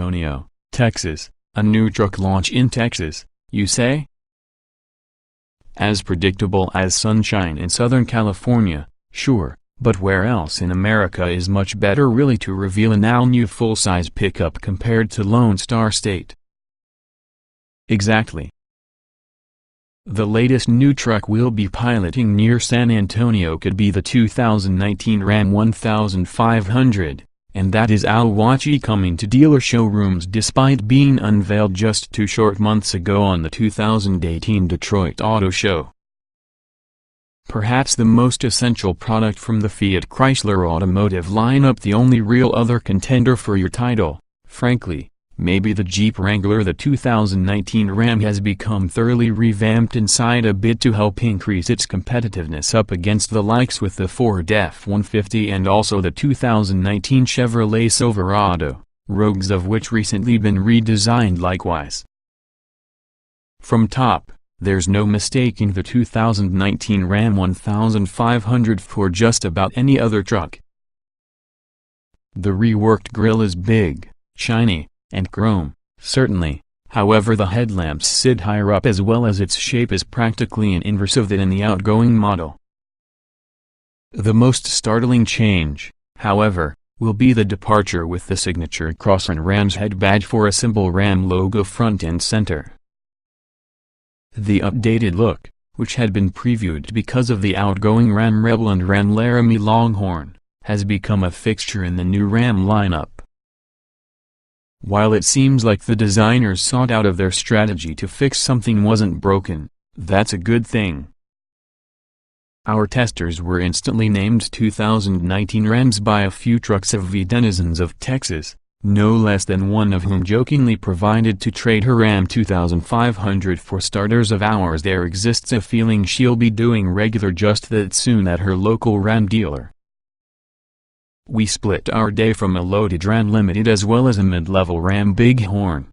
Antonio, Texas. A new truck launch in Texas, you say? As predictable as sunshine in Southern California, sure, but where else in America is much better really to reveal an all-new full-size pickup compared to Lone Star State? Exactly. The latest new truck we'll be piloting near San Antonio could be the 2019 Ram 1500. And that is all coming to dealer showrooms despite being unveiled just 2 short months ago on the 2018 Detroit Auto Show. Perhaps the most essential product from the Fiat Chrysler automotive lineup, the only real other contender for your title, frankly, maybe the Jeep Wrangler. The 2019 Ram has become thoroughly revamped inside a bid to help increase its competitiveness up against the likes with the Ford F-150 and also the 2019 Chevrolet Silverado, Rogues of which recently been redesigned likewise. From top, there's no mistaking the 2019 Ram 1500 for just about any other truck. The reworked grille is big, shiny, and chrome, certainly, however the headlamps sit higher up as well as its shape is practically an inverse of that in the outgoing model. The most startling change, however, will be the departure with the signature cross on Ram's head badge for a simple Ram logo front and center. The updated look, which had been previewed because of the outgoing Ram Rebel and Ram Laramie Longhorn, has become a fixture in the new Ram lineup. While it seems like the designers sought out of their strategy to fix something wasn't broken, that's a good thing. Our testers were instantly named 2019 Rams by a few trucks of denizens of Texas, no less than one of whom jokingly provided to trade her Ram 2500 for starters of ours. There exists a feeling she'll be doing regular just that soon at her local Ram dealer. We split our day from a loaded Ram Limited as well as a mid-level Ram Bighorn.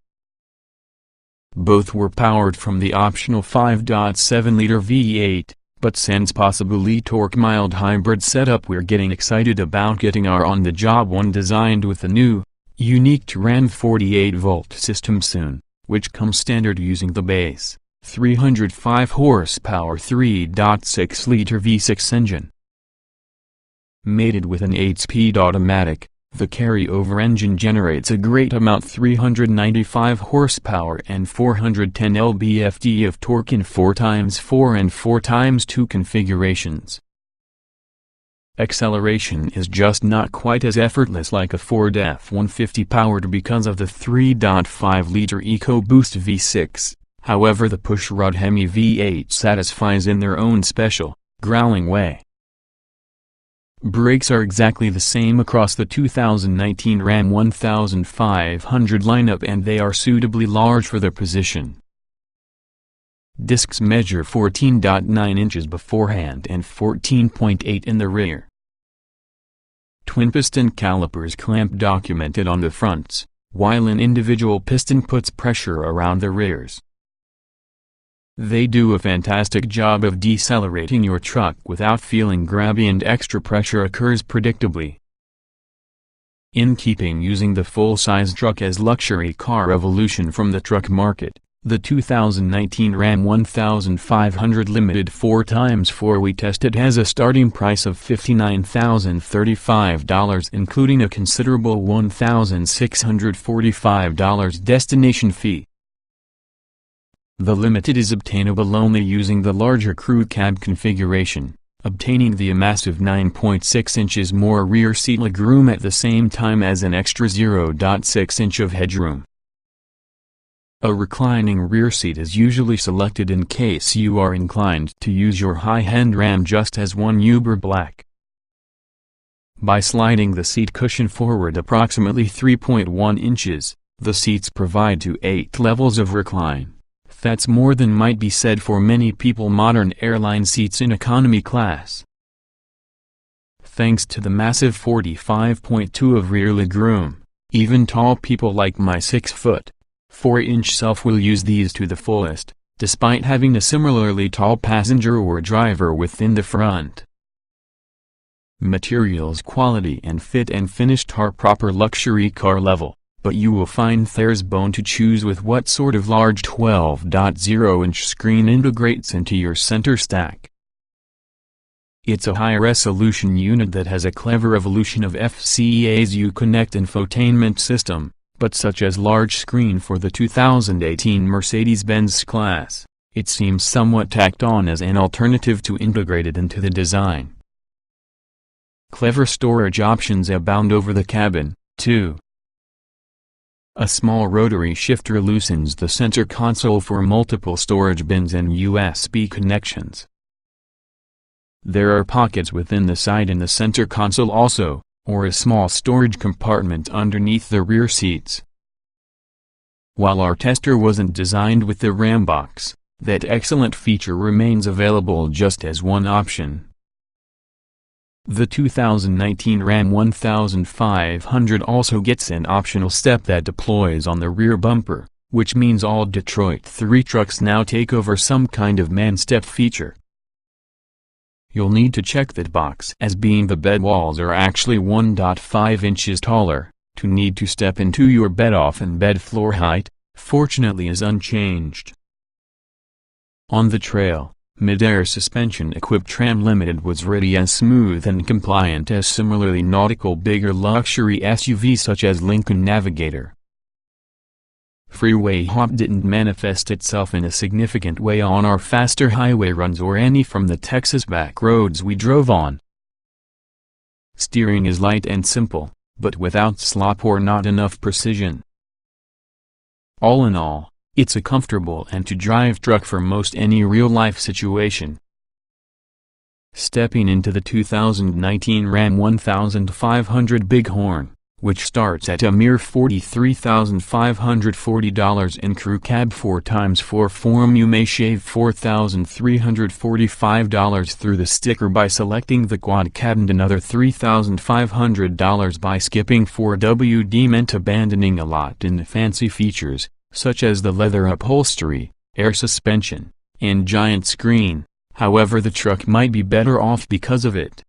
Both were powered from the optional 5.7-liter V8, but since possibly torque mild hybrid setup we're getting excited about getting our on-the-job one designed with the new, unique to Ram 48-volt system soon, which comes standard using the base, 305 horsepower 3.6-liter V6 engine. Mated with an 8-speed automatic, the carryover engine generates a great amount 395 horsepower and 410 lb-ft of torque in 4x4 and 4x2 configurations. Acceleration is just not quite as effortless like a Ford F-150 powered because of the 3.5-liter EcoBoost V6, however the pushrod Hemi V8 satisfies in their own special, growling way. Brakes are exactly the same across the 2019 Ram 1500 lineup and they are suitably large for their position. Discs measure 14.9 inches beforehand and 14.8 in the rear. Twin-piston calipers clamp documented on the fronts, while an individual piston puts pressure around the rears. They do a fantastic job of decelerating your truck without feeling grabby and extra pressure occurs predictably. In keeping using the full-size truck as luxury car evolution from the truck market, the 2019 Ram 1500 Limited 4x4 we tested has a starting price of $59,035 including a considerable $1,645 destination fee. The Limited is obtainable only using the larger crew cab configuration, obtaining the massive 9.6 inches more rear seat legroom at the same time as an extra 0.6 inch of headroom. A reclining rear seat is usually selected in case you are inclined to use your high-end Ram just as one Uber Black. By sliding the seat cushion forward approximately 3.1 inches, the seats provide to 8 levels of recline. That's more than might be said for many people modern airline seats in economy class. Thanks to the massive 45.2 of rear legroom, even tall people like my 6'4" self will use these to the fullest, despite having a similarly tall passenger or driver within the front. Materials quality and fit and finished are proper luxury car level, but you will find there's bone to choose with what sort of large 12.0-inch screen integrates into your center stack. It's a high-resolution unit that has a clever evolution of FCA's Uconnect infotainment system, but such as large screen for the 2018 Mercedes-Benz class, it seems somewhat tacked on as an alternative to integrated into the design. Clever storage options abound over the cabin, too. A small rotary shifter loosens the center console for multiple storage bins and USB connections. There are pockets within the side and the center console also, or a small storage compartment underneath the rear seats. While our tester wasn't designed with the RAM box, that excellent feature remains available just as one option. The 2019 Ram 1500 also gets an optional step that deploys on the rear bumper, which means all Detroit 3 trucks now take over some kind of man step feature. You'll need to check that box, as being the bed walls are actually 1.5 inches taller, to need to step into your bed off, and bed floor height, fortunately, is unchanged. On the trail, mid-air suspension equipped Tram Limited was ready as smooth and compliant as similarly nautical bigger luxury SUVs such as Lincoln Navigator. Freeway hop didn't manifest itself in a significant way on our faster highway runs or any from the Texas back roads we drove on. Steering is light and simple, but without slop or not enough precision. All in all, it's a comfortable and to-drive truck for most any real-life situation. Stepping into the 2019 Ram 1500 Bighorn, which starts at a mere $43,540 in crew cab 4x4 form, you may shave $4,345 through the sticker by selecting the quad cab and another $3,500 by skipping 4WD, meant abandoning a lot in the fancy features, such as the leather upholstery, air suspension, and giant screen. However, the truck might be better off because of it.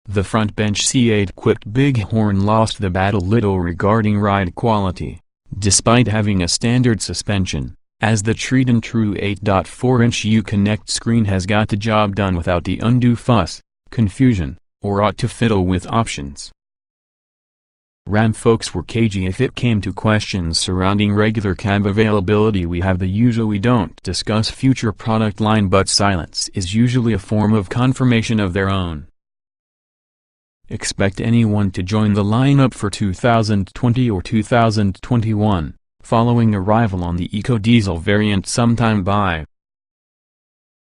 The front bench C8-equipped Bighorn lost the battle little regarding ride quality, despite having a standard suspension, as the tried and true 8.4-inch Uconnect screen has got the job done without the undue fuss, confusion, or ought to fiddle with options. Ram folks were cagey if it came to questions surrounding regular cab availability. We have the usual "we don't discuss future product" line, but silence is usually a form of confirmation of their own. Expect anyone to join the lineup for 2020 or 2021, following arrival on the eco-diesel variant sometime by.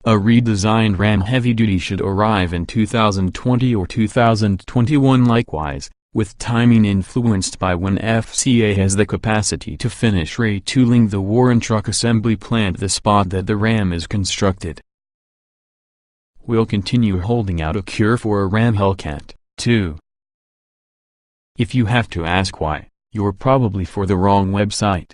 A redesigned Ram Heavy Duty should arrive in 2020 or 2021 likewise, with timing influenced by when FCA has the capacity to finish retooling the Warren Truck Assembly Plant, the spot that the Ram is constructed. We'll continue holding out a cure for a Ram Hellcat, too. If you have to ask why, you're probably for the wrong website.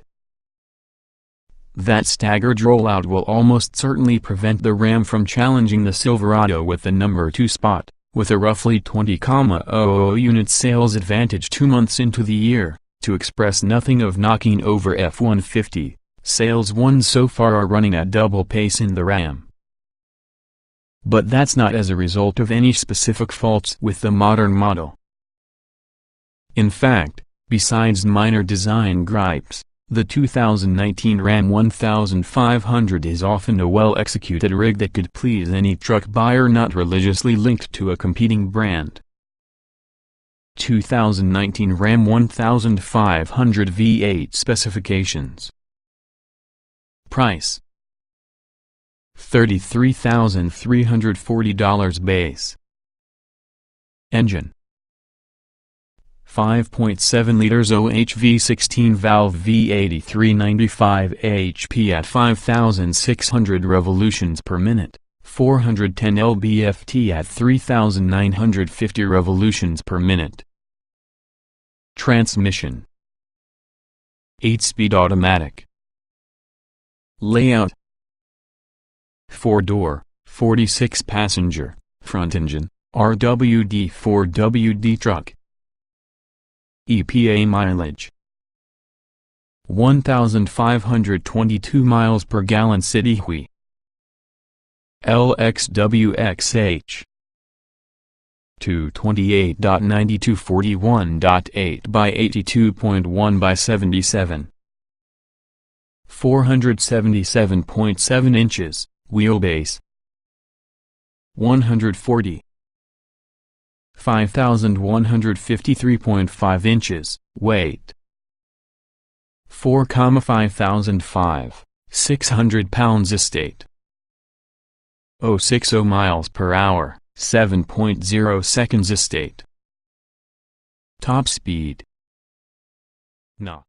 That staggered rollout will almost certainly prevent the Ram from challenging the Silverado with the number 2 spot, with a roughly 20,000 unit sales advantage 2 months into the year, to express nothing of knocking over F-150. Sales ones so far are running at double pace in the Ram. But that's not as a result of any specific faults with the modern model. In fact, besides minor design gripes, the 2019 Ram 1500 is often a well-executed rig that could please any truck buyer not religiously linked to a competing brand. 2019 Ram 1500 V8 specifications. Price: $33,340 base. Engine: 5.7 liters OHV 16-valve V8 395 HP at 5,600 revolutions per minute, 410 lb-ft at 3,950 revolutions per minute. Transmission: 8-speed automatic. Layout: 4-door, 46-passenger, front engine, RWD 4WD truck. EPA mileage 1,522 miles per gallon. City Hui LXWXH 228.9241.8 by 82.1 by 77 477.7 inches, wheelbase 140 5,153.5 inches, weight 4,5005, 600 pounds. Estate 060 miles per hour, 7.0 seconds. Estate top speed. Nah.